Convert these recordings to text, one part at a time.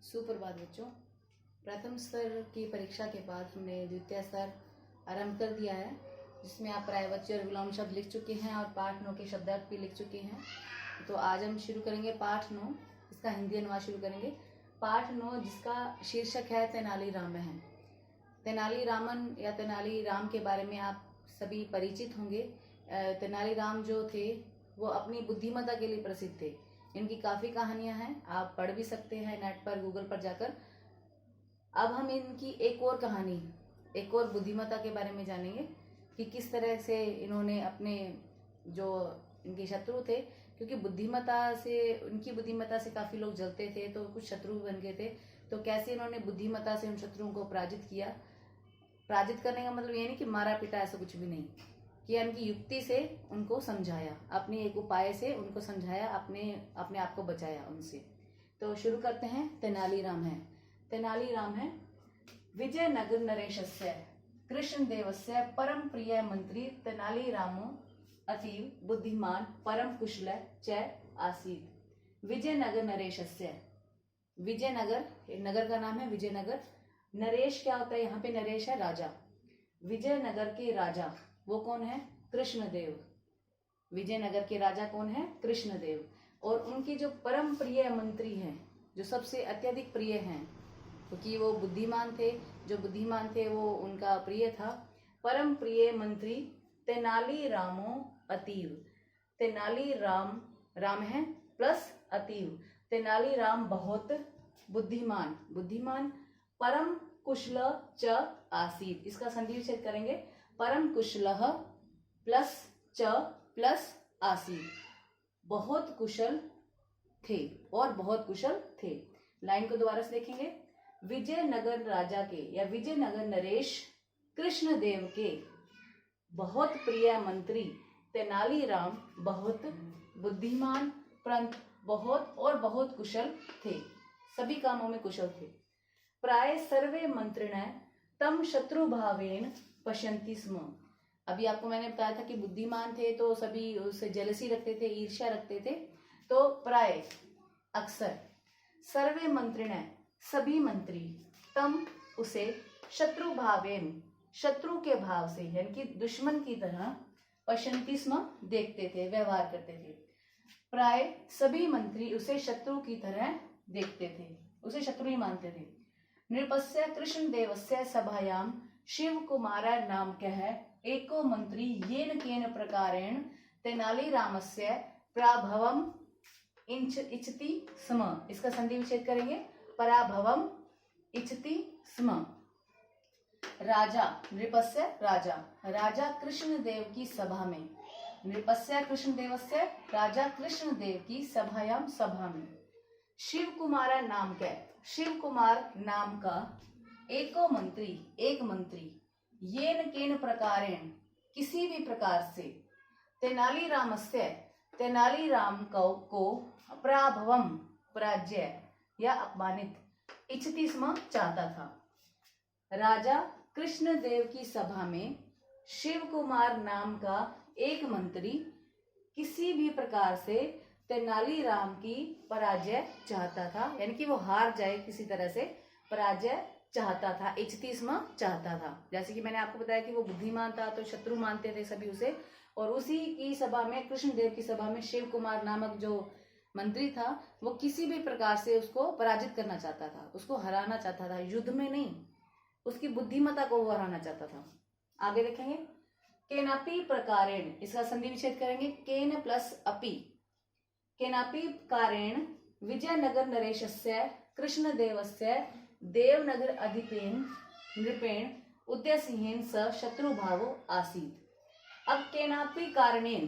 सुप्रभात बच्चों। प्रथम स्तर की परीक्षा के बाद हमने द्वितीय स्तर आरंभ कर दिया है, जिसमें आप प्रायवाची और विलोम शब्द लिख चुके हैं और पाठ 9 के शब्दार्थ भी लिख चुके हैं। तो आज हम शुरू करेंगे पाठ 9, इसका हिंदी अनुवाद शुरू करेंगे। पाठ 9 जिसका शीर्षक है तेनाली रामन। तेनाली रामन या तेनाली राम के बारे में आप सभी परिचित होंगे। तेनाली राम जो थे वो अपनी बुद्धिमत्ता के लिए प्रसिद्ध थे। इनकी काफ़ी कहानियां हैं, आप पढ़ भी सकते हैं नेट पर, गूगल पर जाकर। अब हम इनकी एक और कहानी, एक और बुद्धिमत्ता के बारे में जानेंगे कि किस तरह से इन्होंने अपने जो इनके शत्रु थे, क्योंकि उनकी बुद्धिमत्ता से काफ़ी लोग जलते थे, तो कुछ शत्रु बन गए थे, तो कैसे इन्होंने बुद्धिमत्ता से उन शत्रुओं को पराजित किया। पराजित करने का मतलब ये नहीं कि मारा पीटा, ऐसा कुछ भी नहीं किया। इनकी युक्ति से उनको समझाया, अपने एक उपाय से उनको समझाया, अपने आप को बचाया उनसे। तो शुरू करते हैं। तेनालीराम है विजयनगर नरेशस्य कृष्णदेवस्य परम प्रिय मंत्री तेनालीरामो अतीव बुद्धिमान परम कुशल च आसीत्। विजयनगर नरेशस्य, विजयनगर नगर का नाम है विजयनगर। नरेश क्या होता है, यहाँ पे नरेश है राजा। विजयनगर के राजा वो कौन है? कृष्णदेव। विजयनगर के राजा कौन है? कृष्णदेव। और उनके जो परम प्रिय मंत्री हैं, जो सबसे अत्यधिक प्रिय हैं, क्योंकि वो बुद्धिमान थे, जो बुद्धिमान थे वो उनका प्रिय था। परम प्रिय मंत्री तेनालीरामो अतीव। तेनालीराम, राम है प्लस अतीव, तेनालीराम बहुत बुद्धिमान परम कुशल च आसीत्। इसका संधि विच्छेद करेंगे। परम कुशलः प्लस च प्लस आसीत्, बहुत कुशल थे और बहुत कुशल थे। लाइन को दोबारा से देखेंगे। विजयनगर राजा के या विजयनगर नरेश कृष्णदेव के बहुत प्रिय मंत्री तेनालीराम बहुत बुद्धिमान परंतु बहुत कुशल थे, सभी कामों में कुशल थे। प्राय सर्वे मंत्रिण तम शत्रुभावेन पश्यन्ति स्म। अभी आपको मैंने बताया था कि बुद्धिमान थे तो सभी उससे जेलसी रखते थे, ईर्ष्या रखते थे। तो प्राय अक्सर, सर्वे मंत्रिण सभी मंत्री, तम उसे शत्रुभावेन शत्रु के भाव से यानी कि दुश्मन की तरह पश्यन्ति स्म देखते थे, व्यवहार करते थे। प्राय सभी मंत्री उसे शत्रु की तरह देखते थे, उसे शत्रु ही मानते थे। नृपस्य कृष्णदेवस्य सभायां शिव कुमार नाम कह एको मंत्री येन केन प्रकारेण तेनालीरामस्य पराभवम इच्छति स्म। इसका संधि विच्छेद करेंगे। पराभवम इच्छति स्म। राजा, नृपस्य राजा कृष्णदेव की सभा में, नृपस्य कृष्णदेवस्य राजा कृष्णदेव की सभा में शिव कुमार नाम के, शिव कुमार नाम का एक मंत्री येन केन प्रकारेण किसी भी प्रकार से तेनालीराम को पराभवम पराजय या अपमानित इच्छति स्म चाहता था। राजा कृष्णदेव की सभा में शिव कुमार नाम का एक मंत्री किसी भी प्रकार से तेनालीराम की पराजय चाहता था, यानी कि वो हार जाए, किसी तरह से पराजय चाहता था। इच्छति स्म चाहता था। जैसे कि मैंने आपको बताया कि वो बुद्धिमान था तो शत्रु मानते थे सभी उसे, और उसी की सभा में, कृष्णदेव की सभा में शिव कुमार नामक जो मंत्री था वो किसी भी प्रकार से उसको पराजित करना चाहता था, उसको हराना चाहता था, युद्ध में नहीं, उसकी बुद्धिमत्ता को वो हराना चाहता था। आगे देखेंगे। केनापि प्रकारेण, इसका संधि विच्छेद करेंगे। केन प्लस अपि, केनापि कारेण विजयनगर नरेशस्य कृष्णदेवस्य देवनगर अधिपेन नृपेण उदयसिंहेन स शत्रुभावो आसीत्। अब केनापि कारणेन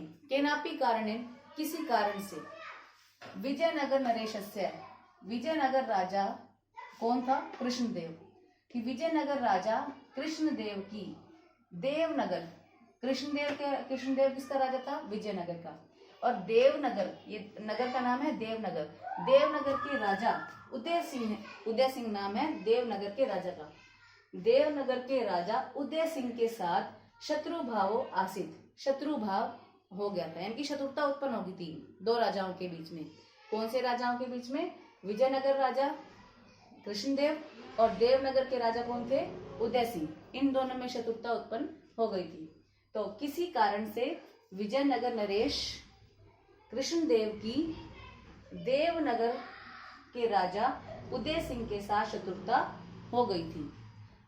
किसी कारण से, विजयनगर नरेशस्य, विजयनगर राजा कौन था? कृष्णदेव। कि विजयनगर राजा कृष्णदेव की देवनगर, कृष्णदेव किसका राजा था? विजयनगर का। और देवनगर, ये नगर का नाम है देवनगर, देवनगर के राजा उदय सिंह नाम है देवनगर के राजा का। देवनगर के राजा उदय सिंह के साथ शत्रुभावो आसीत्, शत्रुभाव हो गया था, यानी कि शत्रुता उत्पन्न होगी थी दो राजाओं के बीच में। कौन से राजाओं के बीच में? विजयनगर राजा कृष्णदेव और देवनगर के राजा कौन थे? उदय सिंह। इन दोनों में शत्रुता उत्पन्न हो गई थी। तो किसी कारण से विजयनगर नरेश कृष्णदेव की देवनगर के राजा उदय सिंह के साथ शत्रुता हो गई थी।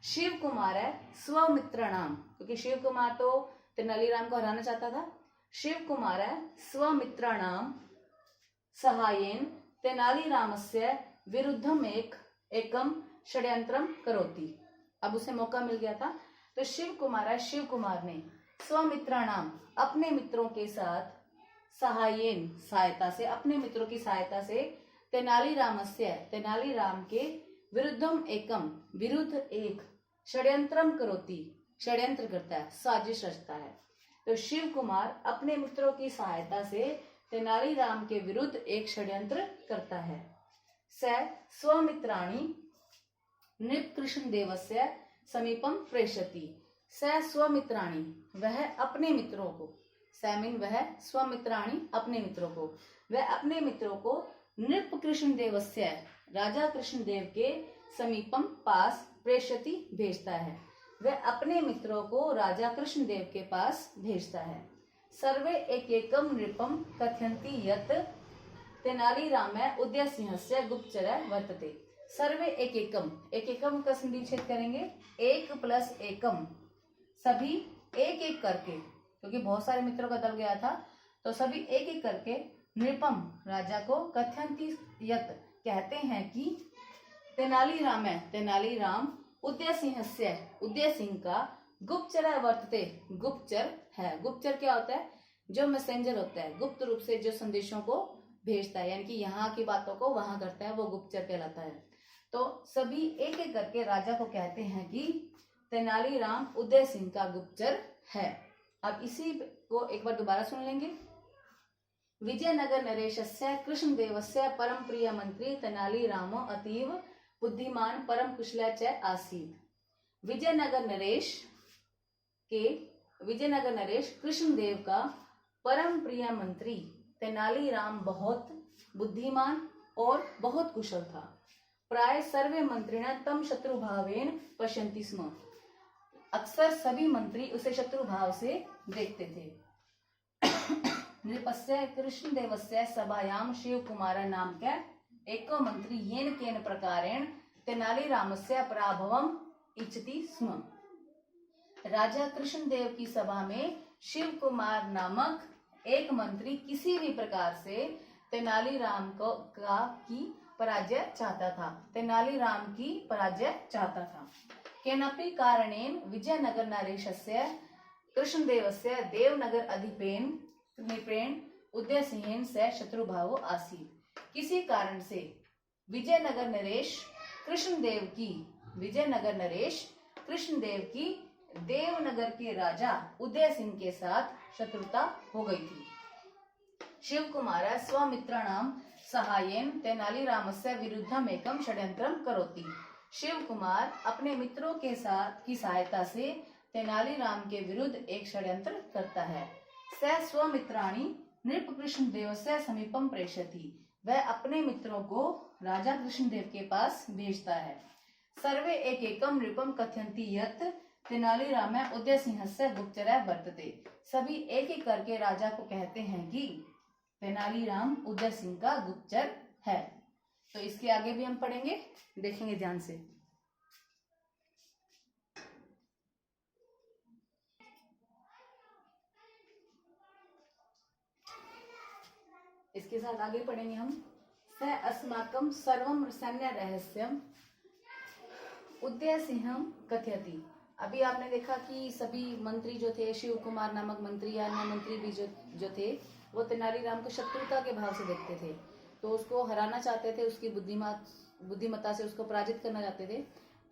शिव कुमार है स्वमित्र नाम, क्योंकि शिव कुमार तो तेनालीराम को हराना चाहता था। शिव कुमार है स्वमित्र नाम सहायेन तेनालीरामस्य विरुद्धम एकम षड्यंत्रम करोति। अब उसे मौका मिल गया था। तो शिव कुमार ने स्वमित्र नाम अपने मित्रों के साथ सहायेन सहायता से, अपने मित्रों की सहायता से तेनालीराम के विरुद्ध एक षड्यंत्रम करोति, षड्यंत्र करता है, साजिश रचता है। तो शिव कुमार अपने मित्रों की सहायता से तेनालीराम के विरुद्ध एक षड्यंत्र करता है। स स्वमित्राणि नृप कृष्णदेवस्य समीपम प्रेषति। स स्वमित्राणि, वह अपने मित्रों को, सैमिन वह स्वमित्राणि अपने मित्रों को, वह अपने मित्रों को नृप कृष्णदेवस्य राजा कृष्णदेव के समीपम पास प्रेषति भेजता है। वह अपने मित्रों को राजा कृष्णदेव के पास भेजता है। सर्वे एकैकम नृपम कथयन्ति यत् तेनालीराम उदयसिंहस्य गुप्तचर वर्तते। सर्वे एकैकम का संधि छेद करेंगे, एक प्लस एकम, सभी एक एक करके, क्योंकि बहुत सारे मित्रों का दल गया था, तो सभी एक एक करके नृपम राजा को कथयन्ति यत् कहते हैं कि तेनालीराम उदय सिंह का गुप्तचर वर्तते, गुप्तचर है। गुप्तचर क्या होता है? जो मैसेंजर होता है, गुप्त रूप से जो संदेशों को भेजता है, यानी कि यहाँ की बातों को वहां करता है, वो गुप्तचर कहलाता है। तो सभी एक एक करके राजा को कहते हैं कि तेनालीराम उदय सिंह का गुप्तचर है। अब इसी को एक बार दोबारा सुन लेंगे। विजयनगर नरेशस्य कृष्णदेवस्य परम प्रिय मंत्री तेनालीराम अतीव बुद्धिमान परम कुशल च आसीत्। विजयनगर नरेश कृष्णदेव का परम प्रिय मंत्री तेनालीराम बहुत बुद्धिमान और बहुत कुशल था। प्राय सर्वे मंत्रिण तम शत्रुभावेन पश्यन्ति स्म। अक्सर सभी मंत्री उसे शत्रुभाव से देखते थे। नृपस्य कृष्णदेवस्य सभायां शिव कुमार नाम के एको मंत्री येन केन प्रकारेण तेनालीरामस्य पराभवम इच्छति स्म। राजा कृष्णदेव की सभा में शिव कुमार नामक एक मंत्री किसी भी प्रकार से तेनालीराम की पराजय चाहता था। केनापि कारणेन विजयनगर नरेशस्य कृष्णदेवस्य देवनगर अधिपेन नृपेण उदय सिंहेन से शत्रुभावो आसीत्। किसी कारण से विजयनगर नरेश कृष्णदेव की देवनगर के राजा उदय सिंह के साथ शत्रुता हो गई थी। शिव कुमार स्वमित्राणाम सहायेन तेनालीरामस्य विरुद्धम एकम षड्यंत्रम करोति। शिव कुमार अपने मित्रों के साथ की सहायता से तेनालीराम के विरुद्ध एक षड्यंत्र करता है। स स्वमित्राणि नृप कृष्णदेव से समीपम प्रेषति। वह अपने मित्रों को राजा कृष्णदेव के पास भेजता है। सर्वे एकैकम नृपम कथयन्ति यत् तेनालीराम उदय सिंहस्य गुप्तचर वर्तते। सभी एक एक करके राजा को कहते हैं कि तेनालीराम उदय सिंह का गुप्तचर है। तो इसके आगे भी हम पढ़ेंगे, देखेंगे ध्यान से। इसके साथ आगे पढ़ेंगे हम। स अस्माकं सर्वं सैन्य रहस्यम उदय सिंहम कथयति। अभी आपने देखा कि सभी मंत्री जो थे, शिव कुमार नामक मंत्री या अन्य मंत्री भी जो थे, वो तेनालीराम को शत्रुता के भाव से देखते थे। तो उसको हराना चाहते थे, उसकी बुद्धिमत्ता से उसको पराजित करना चाहते थे।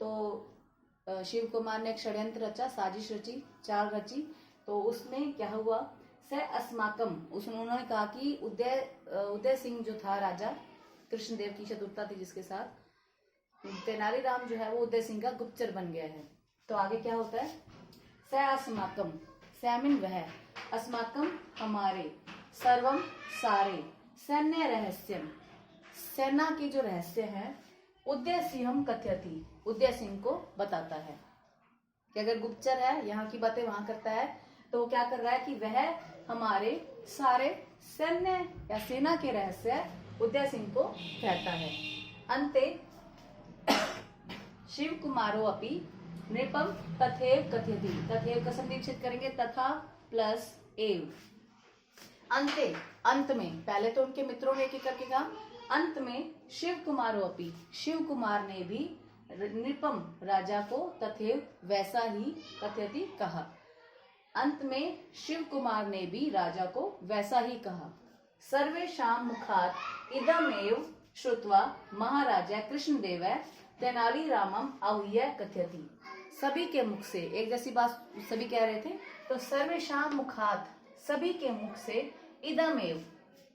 तो शिव कुमार ने एक षड्यंत्र रचा, साजिश रची, चाल रची। तो उसमें क्या हुआ? स अस्माकम, उन्होंने कहा कि उदय सिंह जो था राजा, कृष्णदेव की शत्रुता थी जिसके साथ, तेनालीराम जो है वो उदय सिंह का गुप्तचर बन गया है। तो आगे क्या होता है? स अस्माकम, सैमिन वह, अस्माकम हमारे, सर्वम सारे, सैन्य रहस्यम, सेना के जो रहस्य है, उद्देश्यम कथयति, उद्देश्य को बताता है कि अगर गुप्तचर है, यहाँ की बातें वहां करता है, तो क्या कर रहा है कि वह हमारे सारे सैन्य या सेना के रहस्य उदय सिंह को कहता है। अंते शिव कुमारो अपि नृपम तथैव कथयति, तथैव का संदीक्षित करेंगे, तथा प्लस एव। अंते, अंत में, पहले तो उनके मित्रों ने एक करके कहा, अंत में शिव कुमारो अपि, शिव कुमार ने भी नृपम राजा को तथैव वैसा ही कथयति कहा। अंत में शिव कुमार ने भी राजा को वैसा ही कहा। सर्वेषां मुखात् इदमेव श्रुत्वा महाराजा कृष्णदेव तेनालीरामम आहूय कथयति, सभी के मुख से, एक जैसी बात सभी कह रहे थे, तो सर्वेषां मुखात्, सभी के मुख से, इदमेव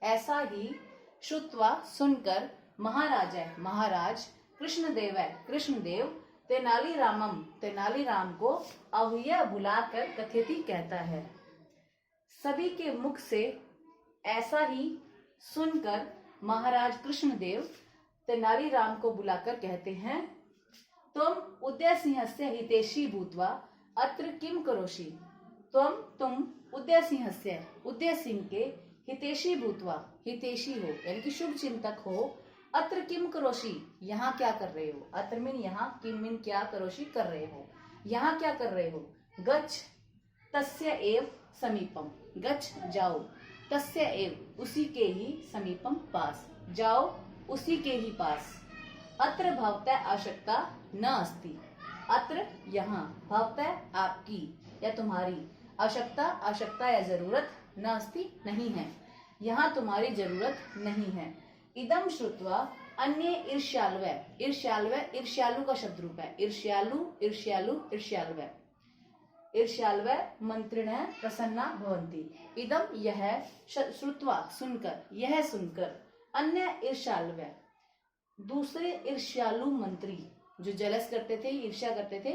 ऐसा ही, श्रुत्वा सुनकर, महाराजा महाराज, कृष्णदेव कृष्णदेव, तेनालीरामम तेनालीराम को, आहूय बुलाकर, कथयति कहता है। सभी के मुख से ऐसा ही सुनकर महाराज कृष्णदेव तेनालीराम को बुलाकर कहते हैं, तुम उदयसिंहस्य हितैषी भूत्वा अत्र किम करोषि, तुम उदयसिंहस्य, उदय सिंह के, हितैषी भूत्वा, हितैषी हो यानी कि शुभ चिंतक हो, अत्र किम करोषि, यहाँ क्या कर रहे हो, अत्र मीन यहाँ, किम मीन क्या, करोषि कर रहे हो, यहाँ क्या कर रहे हो। गच्छ तस्य एव समीपम, गच्छ जाओ, तस्य एव उसी के ही, समीपम पास, जाओ उसी के ही पास। अत्र भवतः आवश्यकता न अस्ति, अत्र यहाँ, भवतः आपकी या तुम्हारी, आवश्यकता आवश्यकता या जरूरत, न अस्ति नहीं है, यहाँ तुम्हारी जरूरत नहीं है। इदम श्रुत्वा अन्य ईर्ष्यालव, ईर्ष्यालव ईर्ष्यालु का शब्द रूप है, ईर्ष्यालु ईर्ष्यालु ईर्ष्यालव, ईर्ष्यालव मंत्रिणः प्रसन्ना भवन्ति। इदम यह, श्रुत्वा सुनकर, यह सुनकर, अन्य ईर्ष्यालव दूसरे ईर्ष्यालु मंत्री, जो जलस करते थे, ईर्ष्या करते थे,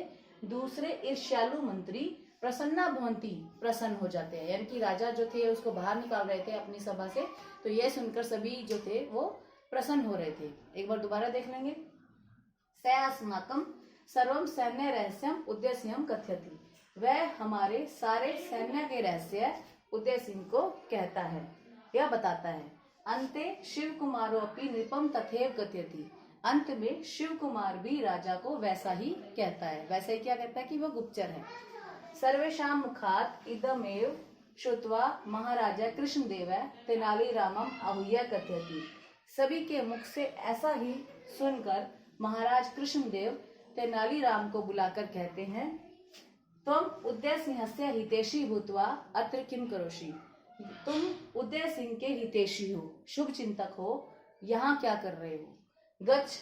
दूसरे ईर्ष्यालु मंत्री, प्रसन्ना भवन्ति प्रसन्न हो जाते हैं, यानी कि राजा जो थे उसको बाहर निकाल रहे थे अपनी सभा से, तो यह सुनकर सभी जो थे वो प्रसन्न हो रहे थे। एक बार दोबारा देख लेंगे। स अस्माकं सर्वं सैन्य रहस्यम उदयसिंहम कथयति, वह हमारे सारे सैन्य के रहस्य उदय सिंह को कहता है या बताता है। अंते शिव कुमारो अपि नृपम तथैव कथयति, अंत में शिव कुमार भी राजा को वैसा ही कहता है। वैसा ही क्या कहता है कि वो गुप्तचर है। सर्वेषां मुखात् इदमेव श्रुत्वा महाराजा कृष्णदेव तेनालीरामम आहूय कथयति, सभी के मुख से ऐसा ही सुनकर महाराज कृष्णदेव तेनालीराम को बुलाकर कहते हैं, तुम उदय सिंहस्य हितैषी भूत्वा अत्र किम करोषि, तुम उदय सिंह के हितैषी हो, शुभ चिंतक हो, यहाँ क्या कर रहे हो। गच्छ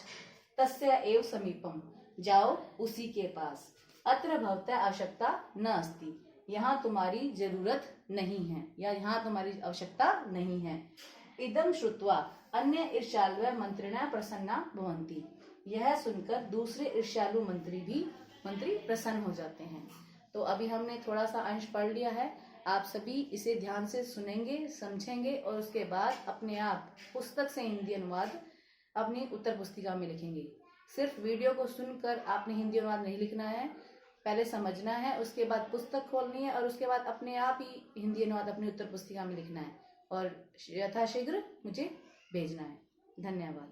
तस्य एव समीपम, जाओ उसी के पास। अत्र भवतः आवश्यकता न अस्ति, यहाँ तुम्हारी जरूरत नहीं है या यहाँ तुम्हारी आवश्यकता नहीं है। इदम श्रुत्वा अन्य ईर्ष्यालु मंत्रिणः प्रसन्ना भवन्ति, यह सुनकर दूसरे ईर्ष्यालु मंत्री प्रसन्न हो जाते हैं। तो अभी हमने थोड़ा सा अंश पढ़ लिया है, आप सभी इसे ध्यान से सुनेंगे, समझेंगे और उसके बाद अपने आप पुस्तक से हिंदी अनुवाद अपनी उत्तर पुस्तिका में लिखेंगे। सिर्फ वीडियो को सुनकर आपने हिंदी अनुवाद नहीं लिखना है, पहले समझना है, उसके बाद पुस्तक खोलनी है और उसके बाद अपने आप ही हिंदी अनुवाद अपनी उत्तर पुस्तिका में लिखना है और यथाशीघ्र मुझे भेजना है। धन्यवाद।